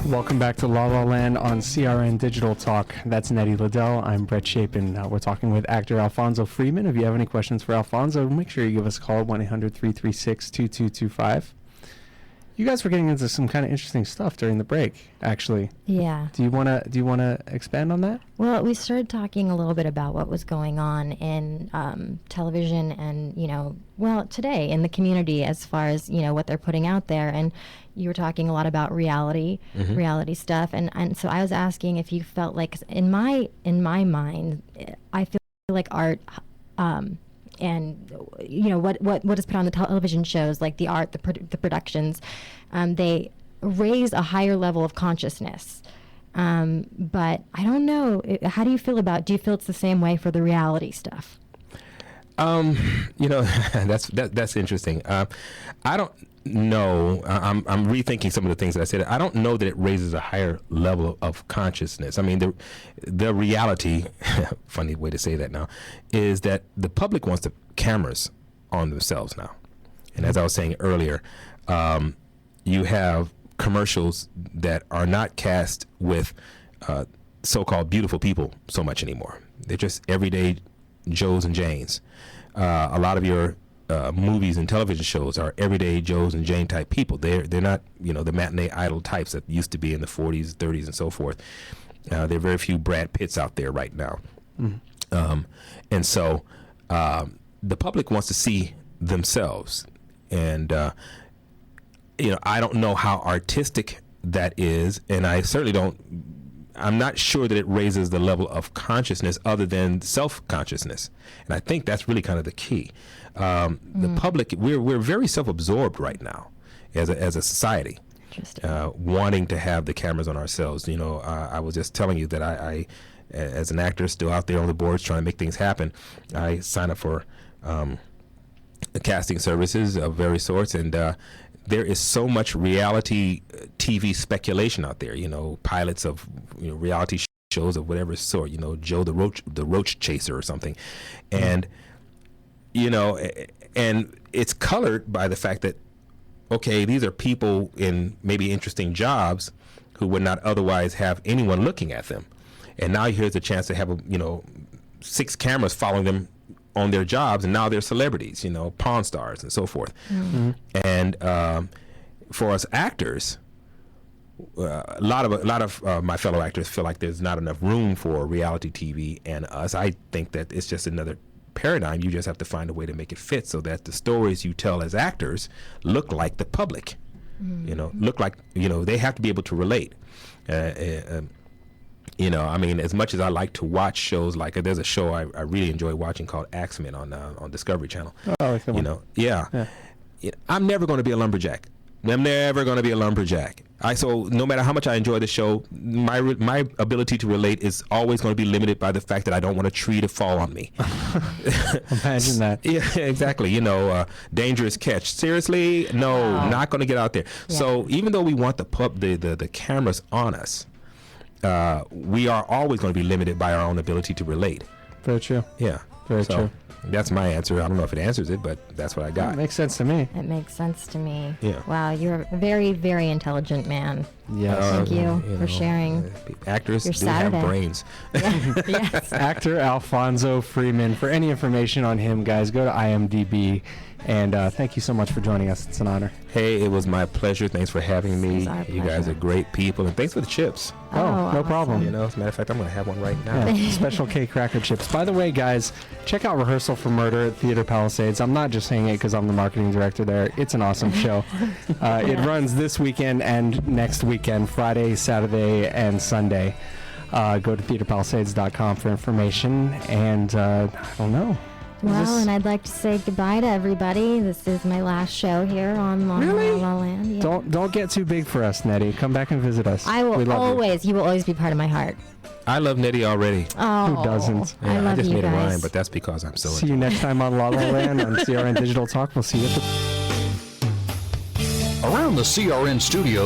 Welcome back to La La Land on CRN Digital Talk. That's Nettie Liddell. I'm Brett Chapin. We're talking with actor Alfonso Freeman. If you have any questions for Alfonso, make sure you give us a call, 1-800-336-2225. You guys were getting into some kind of interesting stuff during the break, actually. Yeah. Do you wanna expand on that? Well, we started talking a little bit about what was going on in television and, today in the community as far as, what they're putting out there. And you were talking a lot about reality stuff. And so I was asking if you felt like, in my mind, I feel like art, and what is put on the television shows, like the art, the productions, they raise a higher level of consciousness. But I don't know. How do you feel do you feel it's the same way for the reality stuff? That's interesting. I don't know. I'm rethinking some of the things that I said. I don't know that it raises a higher level of consciousness. I mean, the reality, funny way to say that now, is that the public wants the cameras on themselves now. And as I was saying earlier, you have commercials that are not cast with so-called beautiful people so much anymore. They're just everyday Joes and Janes. A lot of your movies and television shows are everyday Joes and Jane type people. They're not, the matinee idol types that used to be in the 40s, 30s, and so forth. There are very few Brad Pitts out there right now. And so the public wants to see themselves. And, I don't know how artistic that is, and I certainly I'm not sure that it raises the level of consciousness other than self-consciousness. And I think that's really kind of the key. The public, we're very self-absorbed right now as a society, wanting to have the cameras on ourselves. I was just telling you that I as an actor still out there on the boards trying to make things happen, I sign up for casting services of various sorts, and there is so much reality TV speculation out there, pilots of reality shows of whatever sort, Joe the Roach Chaser or something. And, and it's colored by the fact that, okay, these are people in maybe interesting jobs who would not otherwise have anyone looking at them. And now here's a chance to have, 6 cameras following them on their jobs, and now they're celebrities, Pawn Stars and so forth. And for us actors, a lot of my fellow actors feel like there's not enough room for reality TV and us. I think that it's just another paradigm. You just have to find a way to make it fit so that the stories you tell as actors look like the public, look like, they have to be able to relate. As much as I like to watch shows, like there's a show I really enjoy watching called Axemen on Discovery Channel. Oh, like that one. I'm never going to be a lumberjack. I'm never going to be a lumberjack. So no matter how much I enjoy the show, my ability to relate is always going to be limited by the fact that I don't want a tree to fall on me. Imagine that. Yeah, exactly. Dangerous catch. Seriously? No, not going to get out there. Yeah. So even though we want the cameras on us, we are always going to be limited by our own ability to relate. Very true. Yeah. Very true. That's my answer. I don't know if it answers it, but that's what I got. It makes sense to me. It makes sense to me. Yeah. Wow, you're a very, very intelligent man. Yes. Thank you for sharing. Actors your do Saturday. have brains. Yes. Actor Alfonso Freeman. For any information on him, guys, go to IMDb. And thank you so much for joining us. It's an honor. Hey, it was my pleasure. Thanks for having me. You guys are great people. And thanks for the chips. Oh, no awesome. problem. As a matter of fact, I'm going to have one right now. Yeah, Special K Cracker Chips. By the way, guys, check out Rehearsal for Murder at Theater Palisades. I'm not just saying it because I'm the marketing director there. It's an awesome show. It runs this weekend and next weekend, Friday, Saturday, and Sunday. Go to theaterpalisades.com for information. And I don't know. Well, and I'd like to say goodbye to everybody. This is my last show here on La La Land. Yeah. Don't get too big for us, Nettie. Come back and visit us. I will always. You will always be part of my heart. I love Nettie already. Oh, who doesn't? Yeah, I love I just you made guys. a rhyme, but that's because I'm so. See you next time on La La Land on CRN Digital Talk. We'll see you at the. Around the CRN studios.